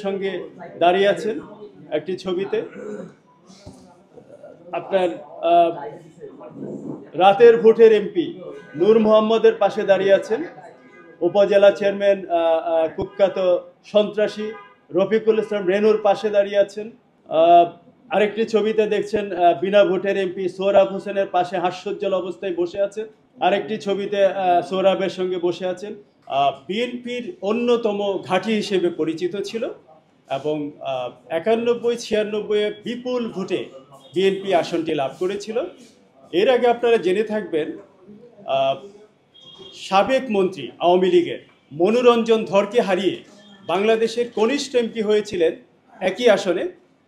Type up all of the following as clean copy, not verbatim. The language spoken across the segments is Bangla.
সঙ্গে দাঁড়িয়ে আছেন একটি ছবিতে। আপনার রাতের ভোটের এমপি নূর মোহাম্মদের পাশে দাঁড়িয়ে আছেন। উপজেলা চেয়ারম্যান কুখ্যাত সন্ত্রাসী রফিকুল ইসলাম রেনুর পাশে দাঁড়িয়ে আছেন। আরেকটি ছবিতে দেখছেন বিনা ভোটের এমপি সোহরাব হোসেনের পাশে হাস্যোজ্জ্বল অবস্থায় বসে আছেন। আরেকটি ছবিতে সোহরাবের সঙ্গে বসে আছেন। বিএনপির অন্যতম ঘাঁটি হিসেবে পরিচিত ছিল এবং 91-96 বিপুল ভোটে বিএনপি আসনটি লাভ করেছিল। এর আগে আপনারা জেনে থাকবেন সাবেক মন্ত্রী আওয়ামী লীগের মনোরঞ্জন ধরকে হারিয়ে বাংলাদেশের কনিষ্ঠ এমপি হয়েছিলেন একই আসনে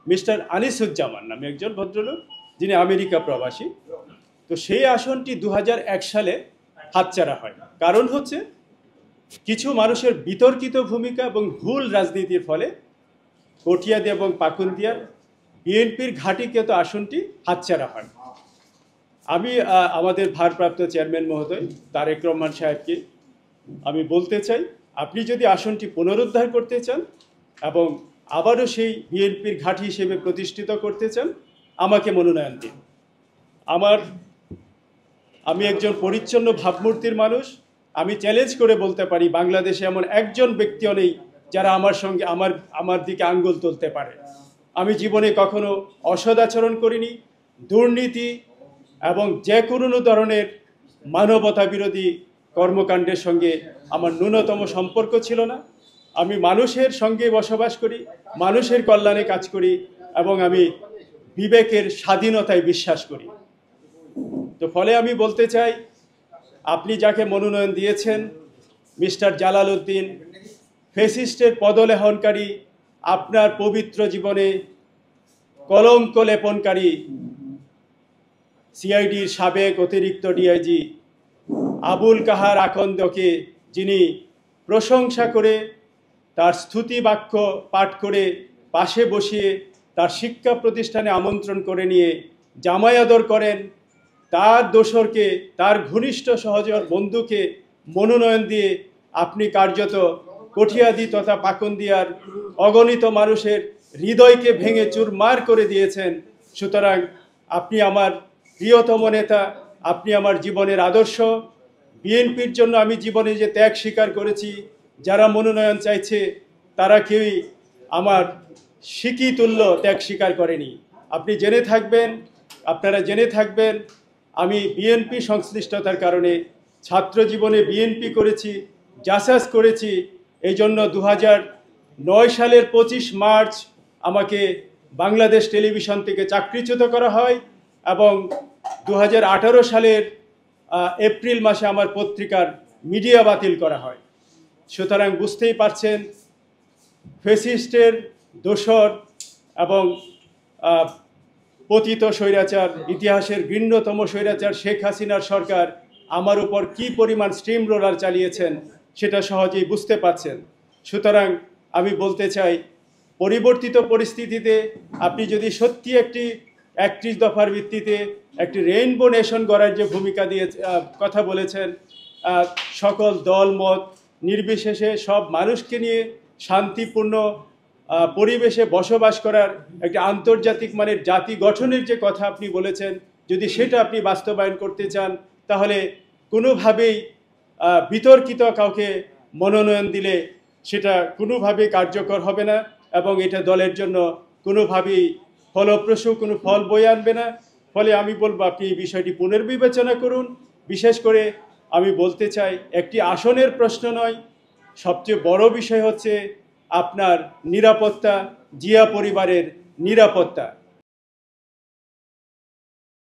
মিস্টার আনিসুজ্জামান নামে একজন ভদ্রলোক, যিনি আমেরিকা প্রবাসী। তো সেই আসনটি 2001 সালে হাতছাড়া হয়। কারণ হচ্ছে কিছু মানুষের বিতর্কিত ভূমিকা এবং ভুল রাজনীতির ফলে কটিয়াদী এবং পাকুন্দিয়ার বিএনপির ঘাঁটিকৃত আসনটি হাতছাড়া হয়। আমি আমাদের ভারপ্রাপ্ত চেয়ারম্যান মহোদয় তারেক রহমান সাহেবকে আমি বলতে চাই, আপনি যদি আসনটি পুনরুদ্ধার করতে চান এবং আবারও সেই বিএনপির ঘাঁটি হিসেবে প্রতিষ্ঠিত করতে চান, আমাকে মনোনয়ন দিন। আমি একজন পরিচ্ছন্ন ভাবমূর্তির মানুষ। আমি চ্যালেঞ্জ করে বলতে পারি, বাংলাদেশে এমন একজন ব্যক্তিও নেই যারা আমার দিকে আঙ্গুল তুলতে পারে। আমি জীবনে কখনো অসদাচরণ করিনি, দুর্নীতি এবং যে কোনো ধরনের মানবতা বিরোধী কর্মকাণ্ডের সঙ্গে আমার ন্যূনতম সম্পর্ক ছিল না। আমি মানুষের সঙ্গে বসবাস করি, মানুষের কল্যাণে কাজ করি এবং আমি বিবেকের স্বাধীনতায় বিশ্বাস করি। তো ফলে আমি বলতে চাই, আপনি যাকে মনোনয়ন দিয়েছেন মিস্টার জালাল উদ্দিন, ফ্যাসিস্টের পদলেহনকারী, আপনার পবিত্র জীবনে কলঙ্ক লেপনকারী সিআইডির সাবেক অতিরিক্ত ডিআইজি আবুল কাহার আকন্দকে যিনি প্রশংসা করে তার স্তুতি বাক্য পাঠ করে পাশে বসিয়ে তার শিক্ষা প্রতিষ্ঠানে আমন্ত্রণ করে নিয়ে জামাই আদর করেন, তার দোসরকে, তার ঘনিষ্ঠ সহচর বন্ধুকে মনোনয়ন দিয়ে আপনি কার্যত কটিয়াদী তথা পাকুন্দিয়ার অগণিত মানুষের হৃদয়কে ভেঙে চুরমার করে দিয়েছেন। সুতরাং আপনি আমার প্রিয়তম নেতা, আপনি আমার জীবনের আদর্শ। বিএনপির জন্য আমি জীবনে যে ত্যাগ স্বীকার করেছি, যারা মনোনয়ন চাইছে তারা কেউই আমার শিকি তুল্য ত্যাগ স্বীকার করেনি। আপনারা জেনে থাকবেন আমি বিএনপি সংশ্লিষ্টতার কারণে ছাত্র জীবনে বিএনপি করেছি, জাসাস করেছি। এই জন্য 2009 সালের 25 মার্চ আমাকে বাংলাদেশ টেলিভিশন থেকে চাকরিচ্যুত করা হয় এবং 2018 সালের এপ্রিল মাসে আমার পত্রিকার মিডিয়া বাতিল করা হয়। সুতরাং বুঝতেই পারছেন, ফ্যাসিস্টের দোসর এবং পতিত স্বৈরাচার, ইতিহাসের ঘৃণ্যতম স্বৈরাচার শেখ হাসিনার সরকার আমার উপর কি পরিমাণ স্টিম রোলার চালিয়েছেন সেটা সহজেই বুঝতে পারছেন। সুতরাং আমি বলতে চাই, পরিবর্তিত পরিস্থিতিতে আপনি যদি সত্যি একটি 31 দফার ভিত্তিতে একটি রেইনবো নেশন গড়ার যে ভূমিকা দিয়ে কথা বলেছেন, সকল দল মত নির্বিশেষে সব মানুষকে নিয়ে শান্তিপূর্ণ পরিবেশে বসবাস করার একটি আন্তর্জাতিক মানের জাতি গঠনের যে কথা আপনি বলেছেন, যদি সেটা আপনি বাস্তবায়ন করতে চান, তাহলে কোনোভাবেই বিতর্কিত কাউকে মনোনয়ন দিলে সেটা কোনোভাবেই কার্যকর হবে না এবং এটা দলের জন্য কোনোভাবেই ফলপ্রসূ কোনো ফল বয়ে আনবে না। ফলে আমি বলবো, আপনি এই বিষয়টি পুনর্বিবেচনা করুন। বিশেষ করে আমি বলতে চাই, একটি আসনের প্রশ্ন নয়, সবচেয়ে বড় বিষয় হচ্ছে আপনার নিরাপত্তা, জিয়া পরিবারের নিরাপত্তা।